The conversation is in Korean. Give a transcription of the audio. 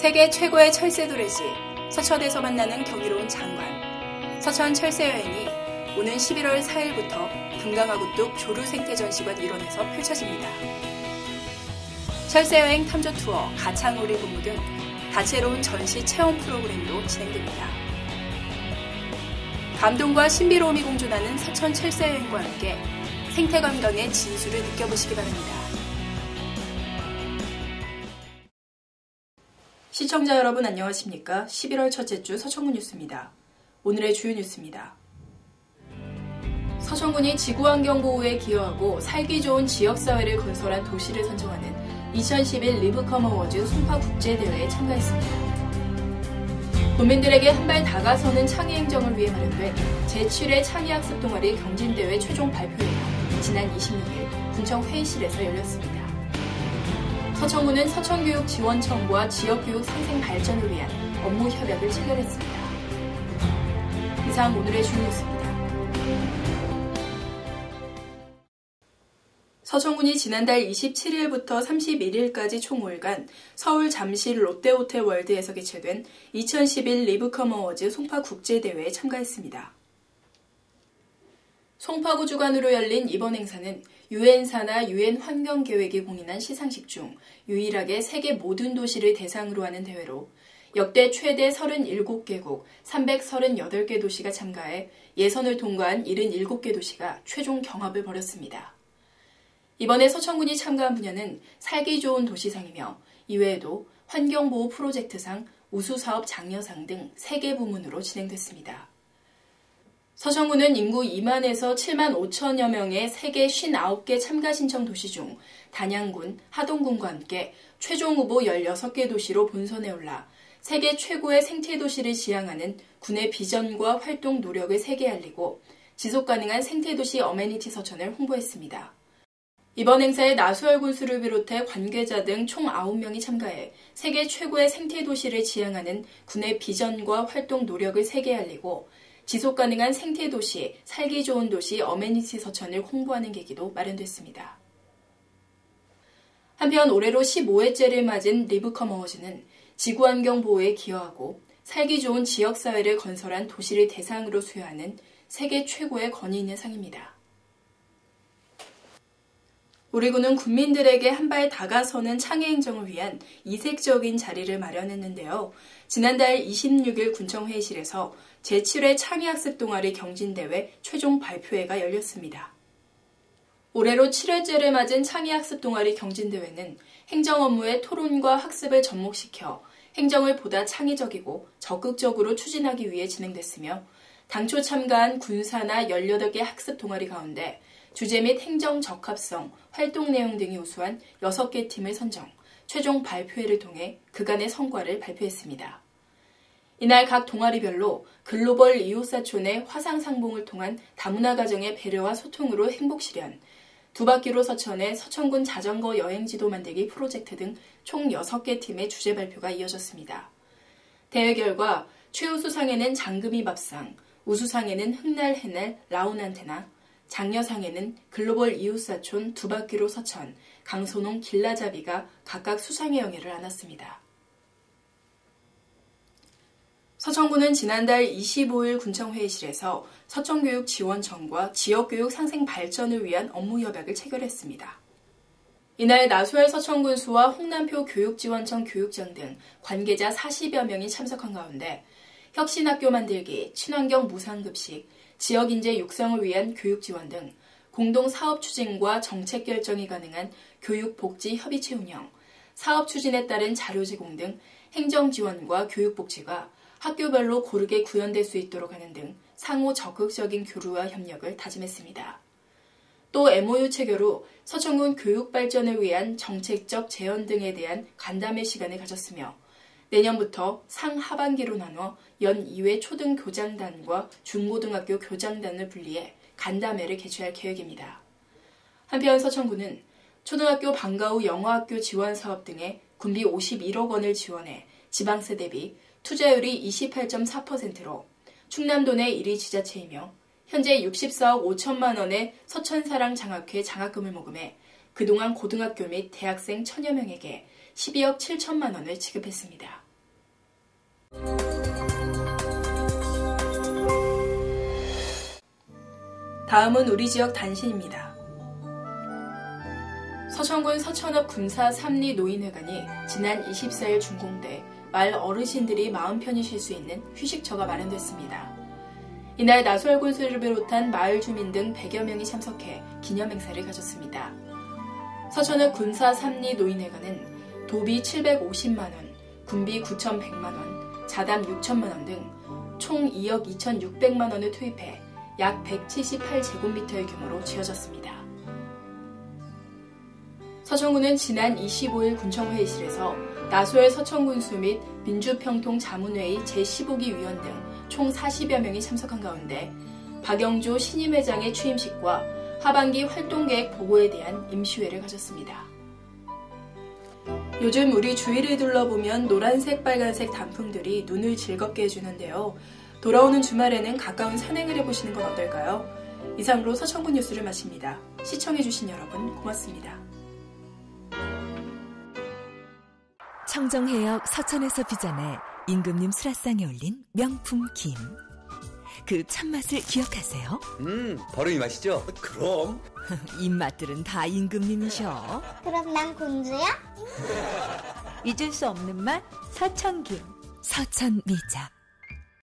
세계 최고의 철새 도래지, 서천에서 만나는 경이로운 장관. 서천 철새 여행이 오는 11월 4일부터 금강하구뚝 조류생태전시관 일원에서 펼쳐집니다. 철새 여행 탐조 투어, 가창오리 근무 등 다채로운 전시 체험 프로그램도 진행됩니다. 감동과 신비로움이 공존하는 서천 철새 여행과 함께 생태관광의 진수를 느껴보시기 바랍니다. 시청자 여러분 안녕하십니까? 11월 첫째 주 서천군 뉴스입니다. 오늘의 주요 뉴스입니다. 서천군이 지구환경보호에 기여하고 살기 좋은 지역사회를 건설한 도시를 선정하는 2011 리브컴 어워즈 송파국제대회에 참가했습니다. 국민들에게 한 발 다가서는 창의행정을 위해 마련된 제7회 창의학습 동아리 경진대회 최종 발표회가 지난 26일 군청회의실에서 열렸습니다. 서천군은 서천교육지원청과 지역교육 상생 발전을 위한 업무 협약을 체결했습니다. 이상 오늘의 주요 뉴스입니다. 서천군이 지난달 27일부터 31일까지 총 5일간 서울 잠실 롯데호텔 월드에서 개최된 2011 리브컴 어워즈 송파국제대회에 참가했습니다. 송파구 주관으로 열린 이번 행사는 유엔사나 유엔 환경계획이 공인한 시상식 중 유일하게 세계 모든 도시를 대상으로 하는 대회로 역대 최대 37개국 338개 도시가 참가해 예선을 통과한 77개 도시가 최종 경합을 벌였습니다. 이번에 서천군이 참가한 분야는 살기 좋은 도시상이며 이외에도 환경보호 프로젝트상, 우수사업 장려상 등 3개 부문으로 진행됐습니다. 서천군은 인구 2만에서 7만 5천여 명의 세계 59개 참가 신청 도시 중 단양군, 하동군과 함께 최종 후보 16개 도시로 본선에 올라 세계 최고의 생태도시를 지향하는 군의 비전과 활동 노력을 세계에 알리고 지속가능한 생태도시 어메니티 서천을 홍보했습니다. 이번 행사에 나수열 군수를 비롯해 관계자 등 총 9명이 참가해 세계 최고의 생태도시를 지향하는 군의 비전과 활동 노력을 세계에 알리고 지속가능한 생태도시, 살기 좋은 도시 어메니티 서천을 홍보하는 계기도 마련됐습니다. 한편 올해로 15회째를 맞은 리브컴 어워즈는 지구환경 보호에 기여하고 살기 좋은 지역사회를 건설한 도시를 대상으로 수여하는 세계 최고의 권위 있는 상입니다. 우리 군은 국민들에게 한 발 다가서는 창의행정을 위한 이색적인 자리를 마련했는데요. 지난달 26일 군청회의실에서 제7회 창의학습 동아리 경진대회 최종 발표회가 열렸습니다. 올해로 7회째를 맞은 창의학습 동아리 경진대회는 행정 업무의 토론과 학습을 접목시켜 행정을 보다 창의적이고 적극적으로 추진하기 위해 진행됐으며 당초 참가한 군사나 18개 학습 동아리 가운데 주제 및 행정 적합성, 활동 내용 등이 우수한 6개 팀을 선정, 최종 발표회를 통해 그간의 성과를 발표했습니다. 이날 각 동아리별로 글로벌 이웃사촌의 화상상봉을 통한 다문화 가정의 배려와 소통으로 행복 실현, 두 바퀴로 서천의 서천군 자전거 여행지도 만들기 프로젝트 등 총 6개 팀의 주제 발표가 이어졌습니다. 대회 결과 최우수상에는 장금이 밥상, 우수상에는 흑날 해날 라운안테나, 장려상에는 글로벌 이웃사촌 두 바퀴로 서천, 강소농 길라잡이가 각각 수상의 영예를 안았습니다. 서천군은 지난달 25일 군청회의실에서 서천교육지원청과 지역교육 상생 발전을 위한 업무 협약을 체결했습니다. 이날 나수열 서천군수와 홍남표 교육지원청 교육장 등 관계자 40여 명이 참석한 가운데 혁신학교 만들기, 친환경 무상급식, 지역인재 육성을 위한 교육 지원 등 공동사업 추진과 정책 결정이 가능한 교육복지협의체 운영, 사업 추진에 따른 자료 제공 등 행정 지원과 교육복지가 학교별로 고르게 구현될 수 있도록 하는 등 상호 적극적인 교류와 협력을 다짐했습니다. 또 MOU 체결 후 서천군 교육 발전을 위한 정책적 제언 등에 대한 간담회 시간을 가졌으며 내년부터 상하반기로 나눠 연 2회 초등교장단과 중고등학교 교장단을 분리해 간담회를 개최할 계획입니다. 한편 서천군은 초등학교 방과 후 영어학교 지원 사업 등에 군비 51억 원을 지원해 지방세 대비 투자율이 28.4%로 충남도 내 1위 지자체이며 현재 64억 5천만 원의 서천사랑 장학회 장학금을 모금해 그동안 고등학교 및 대학생 1,000여 명에게 12억 7천만 원을 지급했습니다. 다음은 우리 지역 단신입니다. 서천군 서천읍 군사 삼리 노인회관이 지난 24일 준공돼 마을 어르신들이 마음 편히 쉴 수 있는 휴식처가 마련됐습니다. 이날 나수월 군수를 비롯한 마을 주민 등 100여 명이 참석해 기념 행사를 가졌습니다. 서천읍 군사 삼리 노인회관은 도비 750만원, 군비 9,100만원, 자담 6천만원 등 총 2억 2,600만원을 투입해 약 178제곱미터의 규모로 지어졌습니다. 서천군은 지난 25일 군청회의실에서 나수월 서천군수 및 민주평통 자문회의 제15기 위원 등 총 40여 명이 참석한 가운데 박영조 신임회장의 취임식과 하반기 활동계획 보고에 대한 임시회를 가졌습니다. 요즘 우리 주위를 둘러보면 노란색, 빨간색 단풍들이 눈을 즐겁게 해주는데요. 돌아오는 주말에는 가까운 산행을 해보시는 건 어떨까요? 이상으로 서천군 뉴스를 마칩니다. 시청해주신 여러분 고맙습니다. 청정해역 서천에서 빚어내 임금님 수라상에 올린 명품 김. 그 참맛을 기억하세요? 바로 이 맛이죠? 그럼. 입맛들은 다 임금님이셔. 그럼 난 공주야? 잊을 수 없는 맛 서천김. 서천미작.